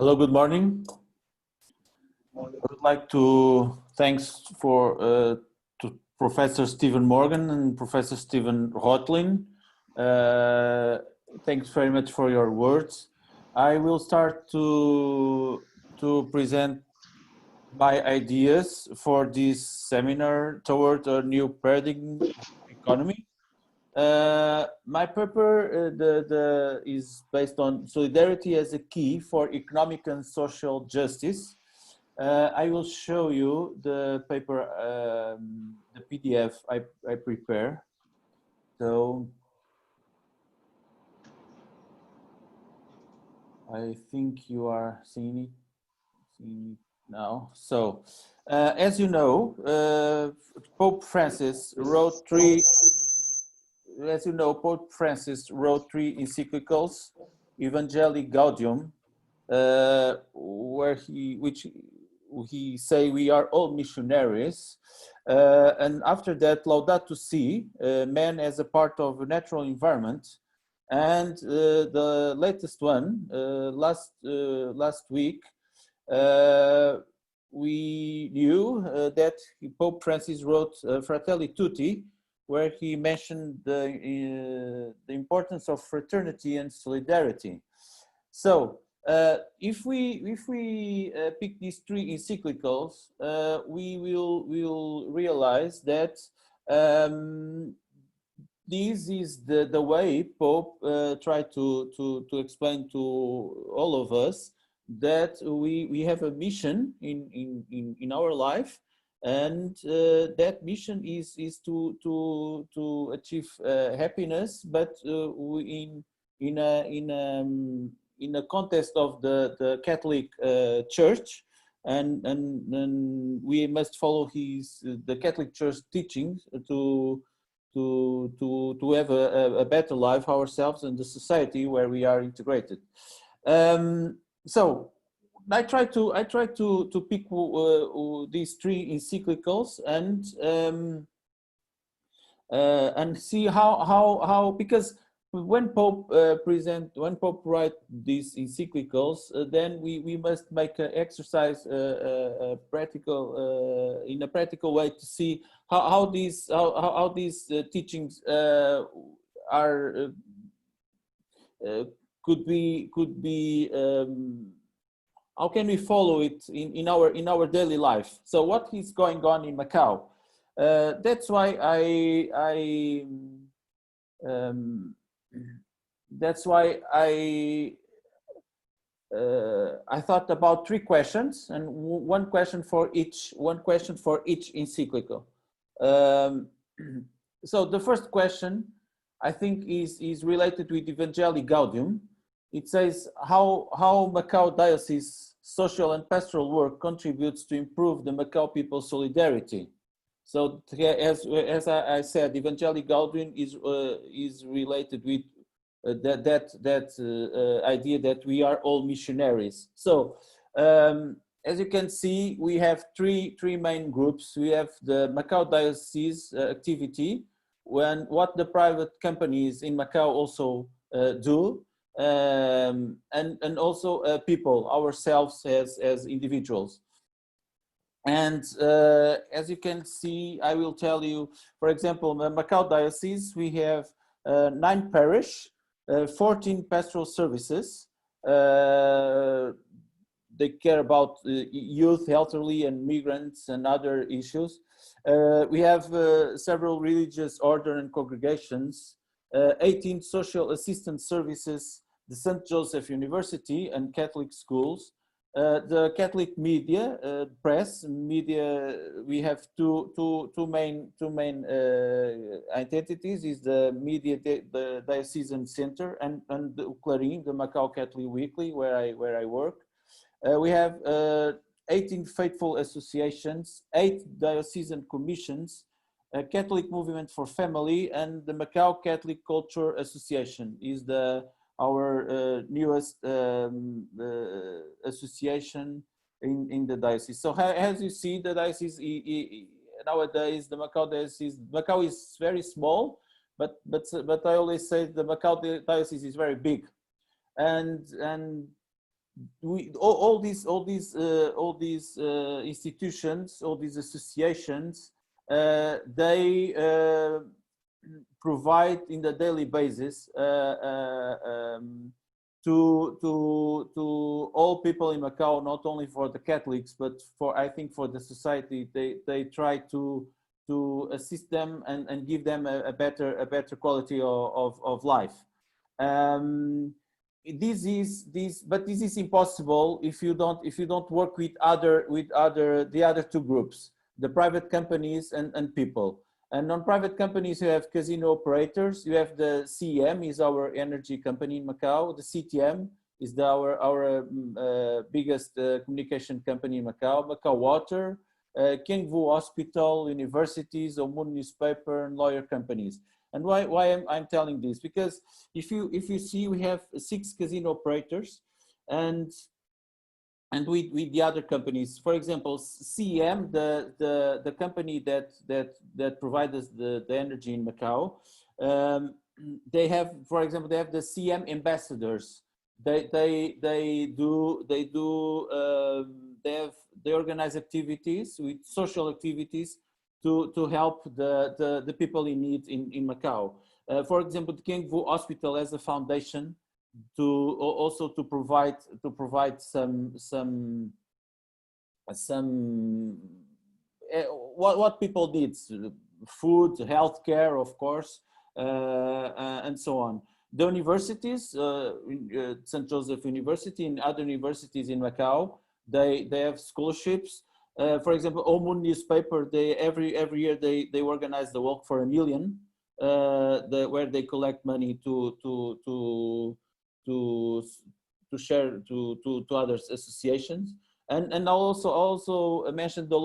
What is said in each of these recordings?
Hello, good morning. I would like to thanks to Professor Stephen Morgan and Professor Stephen Rotlin. Thanks very much for your words. I will start to present my ideas for this seminar toward a new paradigm economy. My paper is based on solidarity as a key for economic and social justice. I will show you the paper, the PDF I prepare. So I think you are seeing it now. So as you know, Pope Francis wrote three encyclicals, Evangelii, Gaudium, which he say we are all missionaries, and after that Laudato Si, man as a part of a natural environment, and the latest one last week we knew that Pope Francis wrote Fratelli Tutti, where he mentioned the importance of fraternity and solidarity. So if we pick these three encyclicals, we will realize that this is the way Pope tried to explain to all of us that we have a mission in our life, and that mission is to achieve happiness, but in a context of the Catholic Church, and we must follow the Catholic Church teachings to have a better life ourselves and the society where we are integrated. So I try to pick these three encyclicals and see how, because when Pope write these encyclicals, then we must make an exercise, practical in a practical way to see how these teachings are could be how can we follow it in our daily life? So what is going on in Macau? That's why I thought about three questions, and one question for each encyclical. So the first question, I think, is related with Evangelii Gaudium. It says how Macau Diocese social and pastoral work contributes to improve the Macau people's solidarity. So as I said, Evangelii Gaudium is related with that idea that we are all missionaries. So as you can see, we have three main groups. We have the Macau Diocese activity, what the private companies in Macau also do, and also people, ourselves as individuals. And as you can see, I will tell you, for example, the Macau Diocese, we have 9 parish, 14 pastoral services. They care about youth, elderly, and migrants, and other issues. We have several religious order and congregations, 18 social assistance services, the St. Joseph University and Catholic schools, the Catholic media, press media. We have two main entities: is the media, the diocesan center, and the Clarín, the Macau Catholic Weekly, where I work. We have 18 faithful associations, 8 diocesan commissions, a Catholic Movement for Family, and the Macau Catholic Culture Association is our newest association in the diocese. So as you see, the diocese nowadays, the Macau diocese, Macau is very small, but I always say the Macau diocese is very big, and all these institutions, all these associations, they provide in the daily basis to all people in Macau, not only for the Catholics, but for, I think, for the society. They try to assist them and give them a better quality of life. This is impossible if you don't work with the other two groups, the private companies and people. And on private companies, you have casino operators. You have the CEM, is our energy company in Macau. The CTM is our biggest communication company in Macau. Macau Water, Kingvu Hospital, universities, Omun newspaper, and lawyer companies. And why I'm telling this? Because if you see, we have 6 casino operators, and with the other companies, for example, CEM, the company that provides us the energy in Macau, they have, for example, they have the CEM ambassadors. They organize activities, with social activities, to help the people in need in Macau. For example, the Kingvu Hospital has a foundation to provide some what people need: food, healthcare, of course, and so on. The universities, St. Joseph University and other universities in Macau, they have scholarships. For example, Omun newspaper, every year they organize the Walk for a Million, where they collect money to share to other associations. And also mention the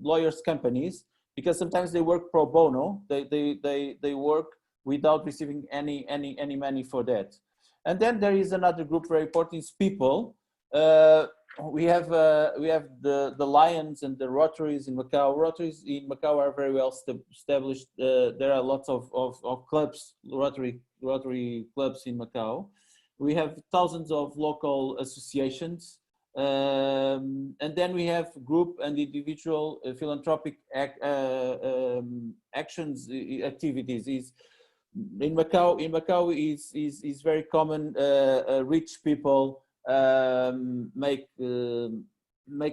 lawyers companies, because sometimes they work pro bono. They work without receiving any money for that. And then there is another group very important, is people. We have the Lions and the Rotaries in Macau. Rotaries in Macau are very well established. There are lots of clubs, Rotary clubs in Macau. We have thousands of local associations, and then we have group and individual philanthropic actions, activities. In Macau is very common. Rich people make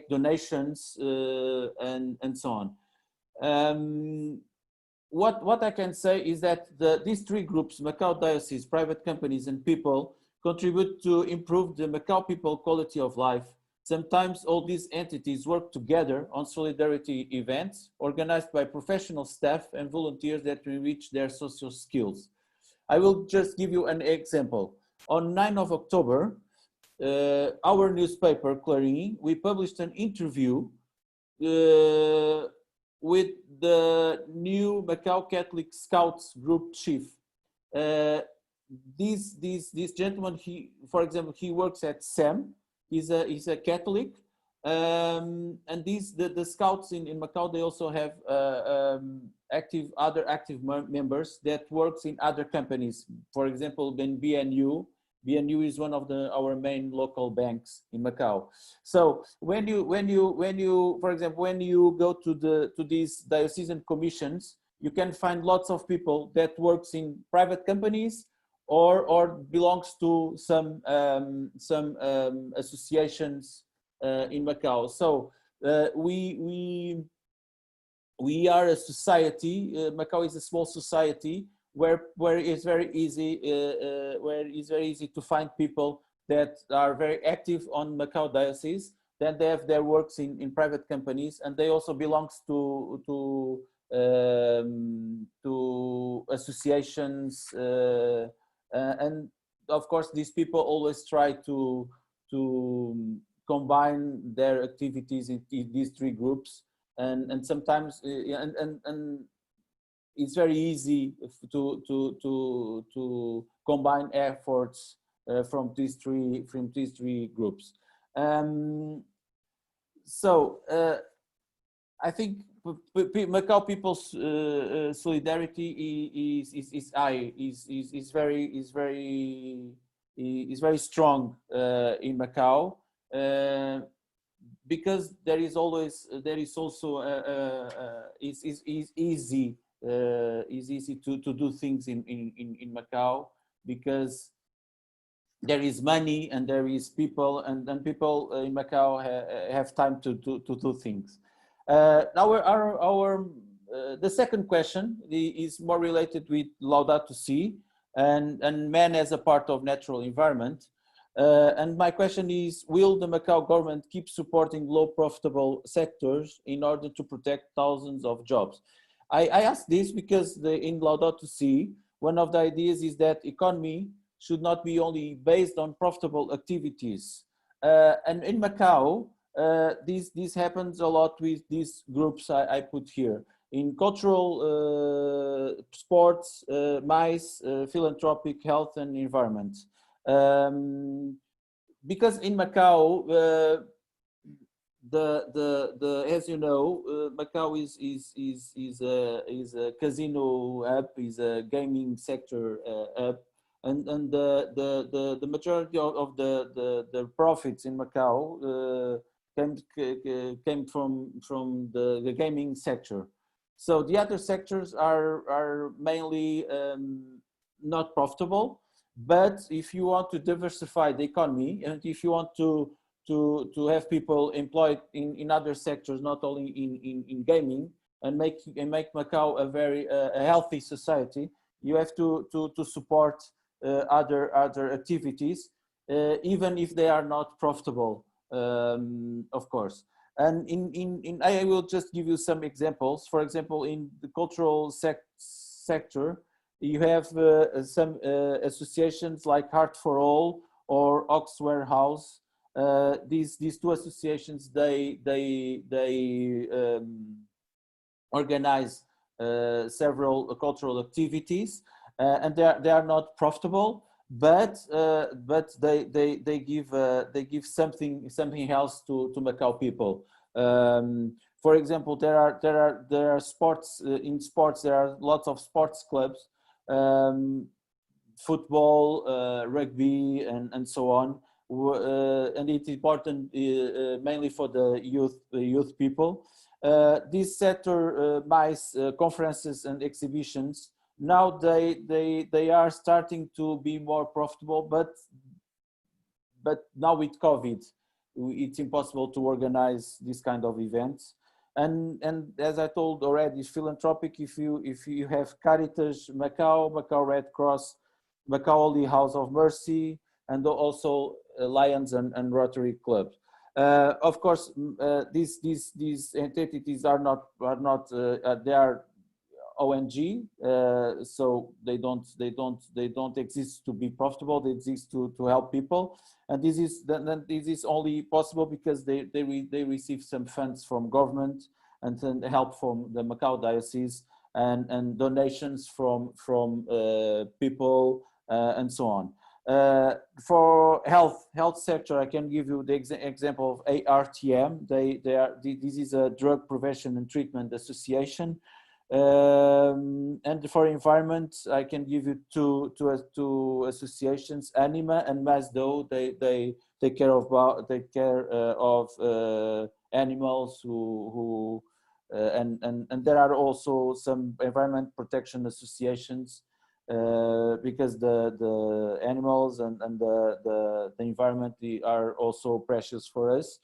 donations and so on. What I can say is that these 3 groups, Macau Diocese, private companies, and people, contribute to improve the Macau people quality of life. Sometimes all these entities work together on solidarity events organized by professional staff and volunteers that enrich their social skills. I will just give you an example. On 9th of October, our newspaper, Clarín, we published an interview with the new Macau Catholic Scouts group chief. This gentleman, for example, he works at SEM. He's a Catholic, and the scouts in Macau, they also have other active members that works in other companies. For example, in BNU is one of our main local banks in Macau. So when you for example, when you go to these diocesan commissions, you can find lots of people that works in private companies or belongs to some associations in Macau. So we are a society. Macau is a small society where it's very easy to find people that are very active on Macau Diocese. Then they have their works in private companies, and they also belongs to associations. And of course, these people always try to combine their activities in these 3 groups, and sometimes and it's very easy to combine efforts from these three groups. So I think Macau people's solidarity is high, is very strong in Macau. because there is also is easy to do things in Macau, because there is money and there is people, and people in Macau have time to do things. The second question is more related with Laudato Si and man as a part of natural environment. And my question is, will the Macau government keep supporting low profitable sectors in order to protect thousands of jobs? I ask this because in Laudato Si, one of the ideas is that economy should not be only based on profitable activities. And in Macau, this happens a lot with these groups I put here. In cultural, sports, MICE, philanthropic, health and environment. Because in Macau, as you know, Macau is a casino hub, is a gaming sector hub, and the majority of the profits in Macau came from the gaming sector. So the other sectors are mainly not profitable. But if you want to diversify the economy, and if you want to have people employed in other sectors, not only in gaming, and make Macau a very healthy society, you have to support other activities, even if they are not profitable, of course. And I will just give you some examples. For example, in the cultural sector, you have some associations like Heart for All or Ox Warehouse. These two associations, they organize several cultural activities, and they are not profitable, but they give something else to Macau people. For example, there are sports. In sports, there are lots of sports clubs, football, rugby, and so on. And it's important mainly for the youth people. This sector, MICE, conferences and exhibitions, now they are starting to be more profitable, but now with COVID, it's impossible to organize this kind of events. And as I told already, philanthropic, if you have Caritas Macau, Macau Red Cross, Macau Holy House of Mercy, and also Lions and Rotary Club. Of course, these entities are not they are ONG, so they don't exist to be profitable. They exist to help people, and this is only possible because they receive some funds from government and then help from the Macau diocese and donations from people and so on. For health sector, I can give you the example of ARTM. This is a drug prevention and treatment association. And for environment, I can give you two associations, Anima and Masdo. They take care of animals who and there are also some environment protection associations, because the animals and the environment are also precious for us.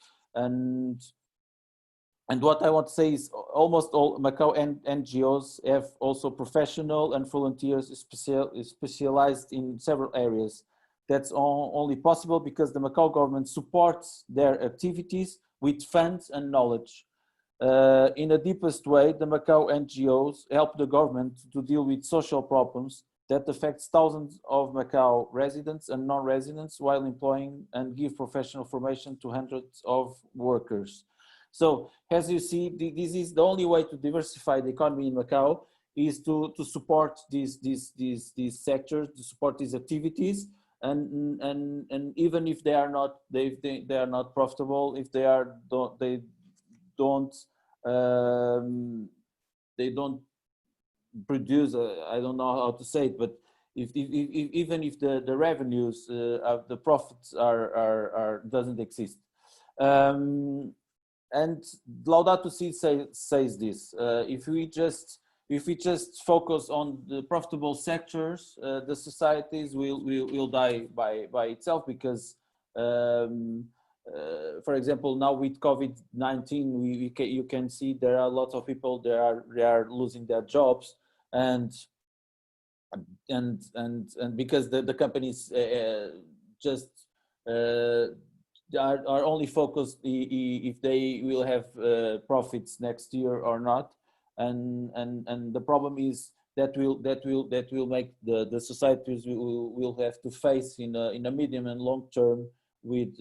And what I want to say is almost all Macau NGOs have also professional and volunteers specialized in several areas. That's only possible because the Macau government supports their activities with funds and knowledge. In the deepest way, the Macau NGOs help the government to deal with social problems that affects thousands of Macau residents and non-residents while employing and give professional formation to hundreds of workers. So as you see, this is the only way to diversify the economy in Macau, is to support these sectors, to support these activities, and even if they are not profitable, if they don't produce, I don't know how to say it, but even if the revenues of the profits are doesn't exist. And Laudato Si says this: if we just focus on the profitable sectors, the societies will die by itself, because for example, now with COVID-19, you can see there are lots of people they are losing their jobs, and because the companies just are only focused if they will have profits next year or not, and the problem is that will make the societies will have to face in a medium and long term with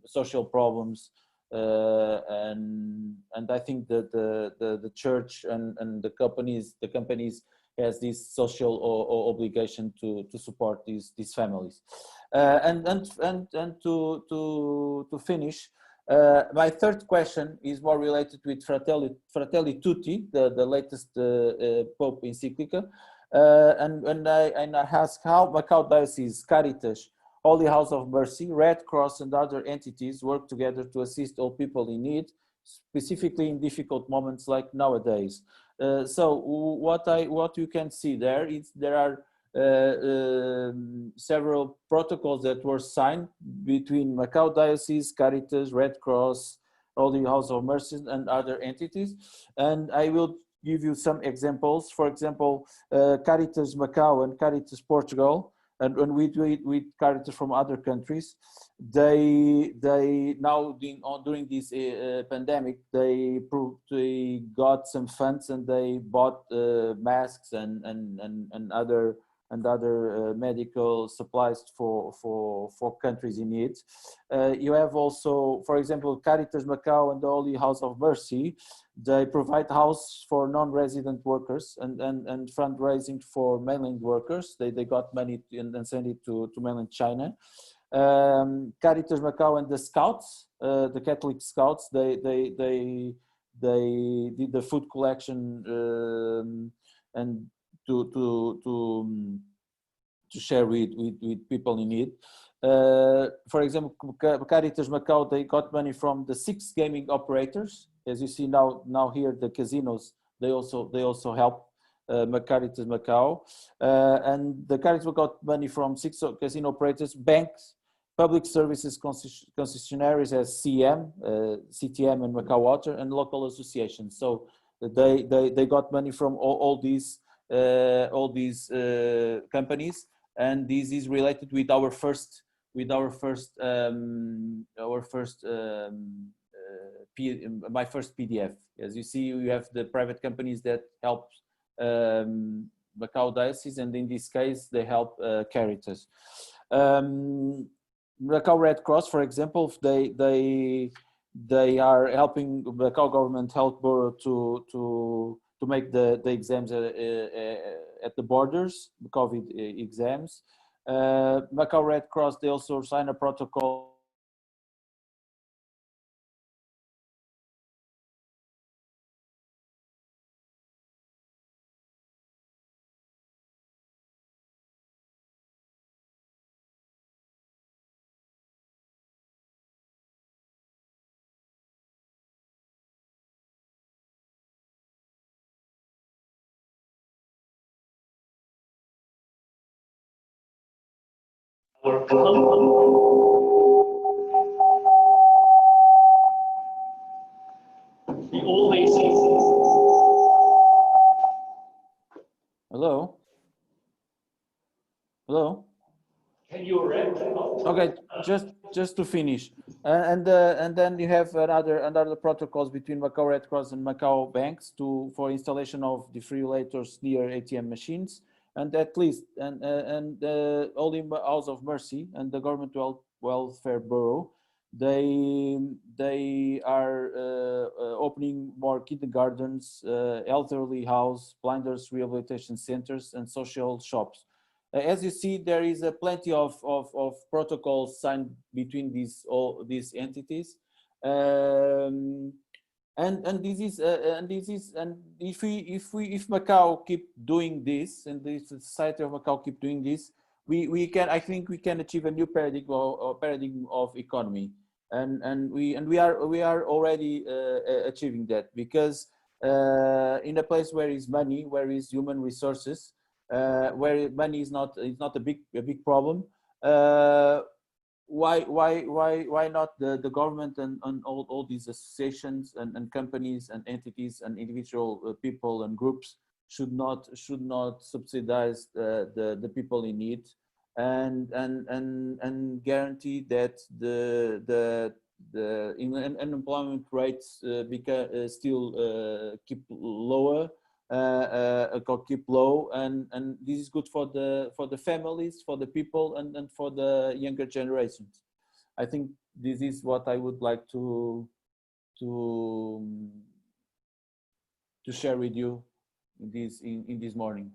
social problems, and I think that the church and the companies has this social obligation to support these families, and to finish. My third question is more related with Fratelli Tutti, the latest Pope encyclica, and I ask how Macau Diocese, Caritas, Holy House of Mercy, Red Cross, and other entities work together to assist all people in need, specifically in difficult moments like nowadays. So what you can see there is there are several protocols that were signed between Macau Diocese, Caritas, Red Cross, Holy House of Mercy, and other entities. And I will give you some examples. For example, Caritas Macau and Caritas Portugal, and with Caritas from other countries, they now during this pandemic, they got some funds, and they bought masks and other medical supplies for countries in need. You have also, for example, Caritas Macau and the Holy House of Mercy. They provide house for non-resident workers and fundraising for mainland workers. They got money and sent it to mainland China. Caritas Macau and the Scouts, the Catholic Scouts, they did the food collection and to share with people in need. For example, Caritas Macau, they got money from the 6 gaming operators. As you see now here, the casinos, they also help Caritas Macau, and the Caritas Macau got money from 6 casino operators, banks, public services concessionaires as CM, CTM, and Macau Water, and local associations. So they got money from all these companies, and this is related with our first my first PDF. As you see, we have the private companies that help Macau Diocese, and in this case, they help Caritas. Macau Red Cross, for example, they are helping Macau government health bureau to make the exams at the borders, the COVID exams. Macau Red Cross, they also sign a protocol Hello? Hello? Can you read? Okay, just to finish, and then you have another protocols between Macau Red Cross and Macau banks for installation of defibrillators near ATM machines, and at least and Holy House of Mercy and the Government Welfare Bureau, they are opening more kindergartens, elderly house, blinders rehabilitation centers, and social shops. As you see, there is plenty of protocols signed between these entities, and if Macau keep doing this, and the society of Macau keep doing this, we can, I think we can achieve a new paradigm of economy, and we are already achieving that, because in a place where is money, where is human resources, where money is not a big problem, why not the government and all these associations and companies and entities and individual people and groups should not subsidize the people in need, and guarantee that the unemployment rates still keep lower, keep low, and this is good for the families, for the people, and for the younger generations. I think this is what I would like to share with you in this morning.